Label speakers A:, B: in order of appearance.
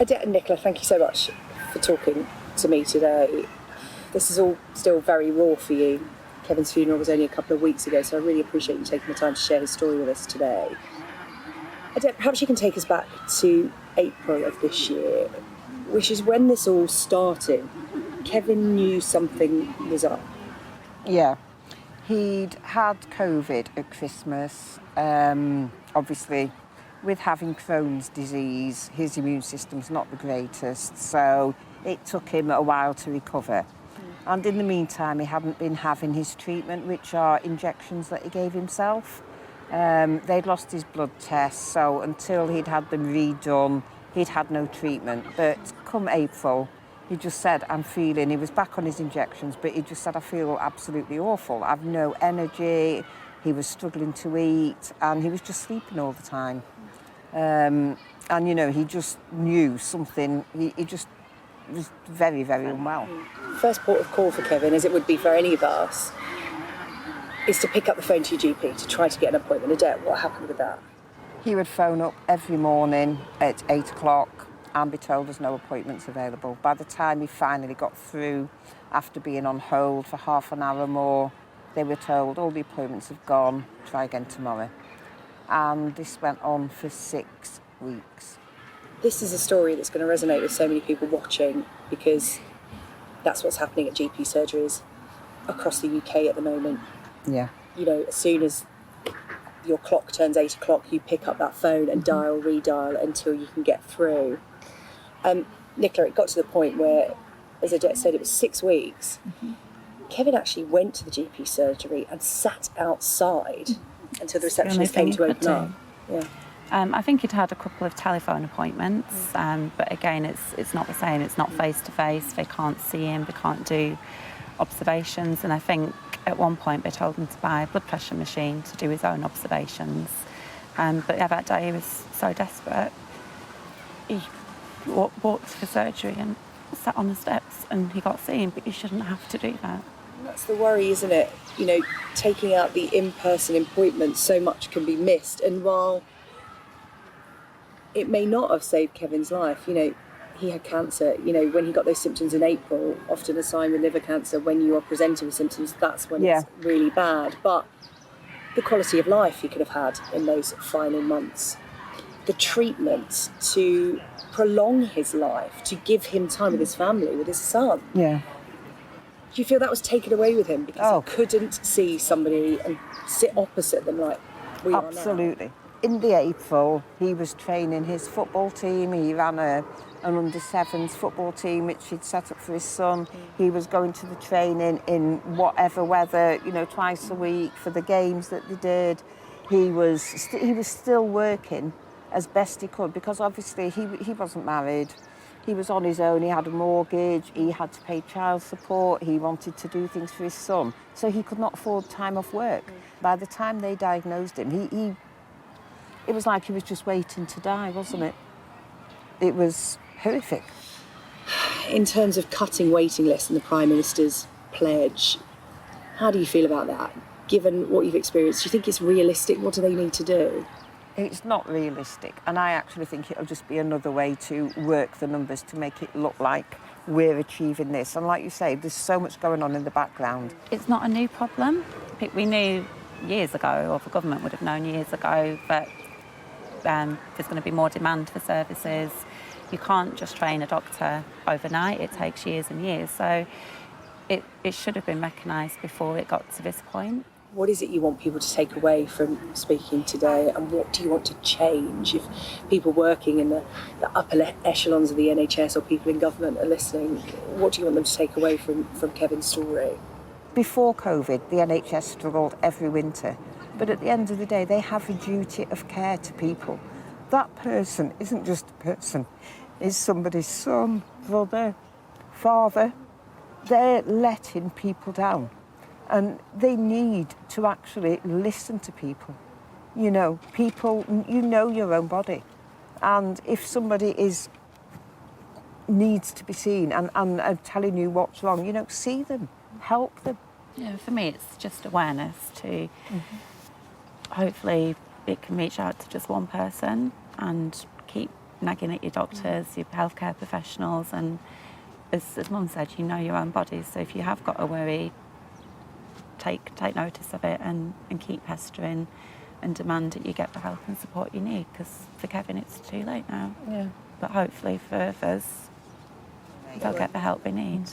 A: Odette and Nicola, thank you so much for talking to me today. This is all still very raw for you. Kevin's funeral was only a couple of weeks ago, so I really appreciate you taking the time to share his story with us today. Odette, perhaps you can take us back to April of this year, which is when this all started. Kevin knew something was up.
B: Yeah. He'd had COVID at Christmas. Obviously, with having Crohn's disease, his immune system's not the greatest, so it took him a while to recover. And in the meantime, he hadn't been having his treatment, which are injections that he gave himself. They'd lost his blood tests, so until he'd had them redone, he'd had no treatment. But come April, he just said, he was back on his injections, but he just said, I feel absolutely awful. I've no energy. He was struggling to eat, and he was just sleeping all the time. And, you know, he just knew something. He just was very, very unwell.
A: First port of call for Kevin, as it would be for any of us, is to pick up the phone to your GP to try to get an appointment. Odette, what happened with that?
B: He would phone up every morning at 8 o'clock and be told there's no appointments available. By the time he finally got through, after being on hold for half an hour more, they were told all the appointments have gone, try again tomorrow. And this went on for 6 weeks.
A: This is a story that's going to resonate with so many people watching, because that's what's happening at GP surgeries across the UK at the moment.
B: Yeah.
A: You know, as soon as your clock turns 8 o'clock, you pick up that phone and dial, redial until you can get through. Nicola, it got to the point where, as Odette said, it was 6 weeks. Kevin actually went to the GP surgery and sat outside until the receptionist came to open up. Yeah.
C: I think he'd had a couple of telephone appointments, but again, it's not the same. It's not face-to-face. They can't see him. They can't do observations. And I think at one point they told him to buy a blood pressure machine to do his own observations. But yeah, that day he was so desperate. He walked to the surgery and sat on the steps and he got seen, but you shouldn't have to do that.
A: That's the worry, isn't it? You know, taking out the in-person appointments, so much can be missed. And while it may not have saved Kevin's life, you know, he had cancer. You know, when he got those symptoms in April, often a sign with liver cancer, when you are presenting with symptoms, that's when it's really bad. But the quality of life he could have had in those final months, the treatment to prolong his life, to give him time with his family, with his son.
B: Yeah.
A: Do you feel that was taken away with him because he couldn't see somebody and sit opposite them like we are now?
B: Absolutely. In the April, he was training his football team. He ran an under-7s football team, which he'd set up for his son. He was going to the training in whatever weather, you know, twice a week for the games that they did. He was still working as best he could, because obviously he wasn't married. He was on his own. He had a mortgage. He had to pay child support. He wanted to do things for his son, so he could not afford time off work. By the time they diagnosed him, it was like he was just waiting to die, wasn't it? It was horrific.
A: In terms of cutting waiting lists and the Prime Minister's pledge, how do you feel about that? Given what you've experienced, do you think it's realistic? What do they need to do?
B: It's not realistic, and I actually think it'll just be another way to work the numbers to make it look like we're achieving this. And like you say, there's so much going on in the background.
C: It's not a new problem. We knew years ago, or the government would have known years ago, that there's going to be more demand for services. You can't just train a doctor overnight. It takes years and years. So it should have been recognised before it got to this point.
A: What is it you want people to take away from speaking today, and what do you want to change? If people working in the upper echelons of the NHS or people in government are listening, what do you want them to take away from Kevin's story?
B: Before COVID, the NHS struggled every winter, but at the end of the day, they have a duty of care to people. That person isn't just a person, it's somebody's son, brother, father. They're letting people down. And they need to actually listen to people. You know, people, you know your own body. And if somebody needs to be seen and telling you what's wrong, you know, see them, help them.
C: Yeah, for me, it's just awareness to hopefully it can reach out to just one person and keep nagging at your doctors, your healthcare professionals, and as Mum said, you know your own body, so if you have got a worry, take notice of it and keep pestering and demand that you get the help and support you need, because for Kevin it's too late now.
A: Yeah.
C: But hopefully for others, they'll get the help they need.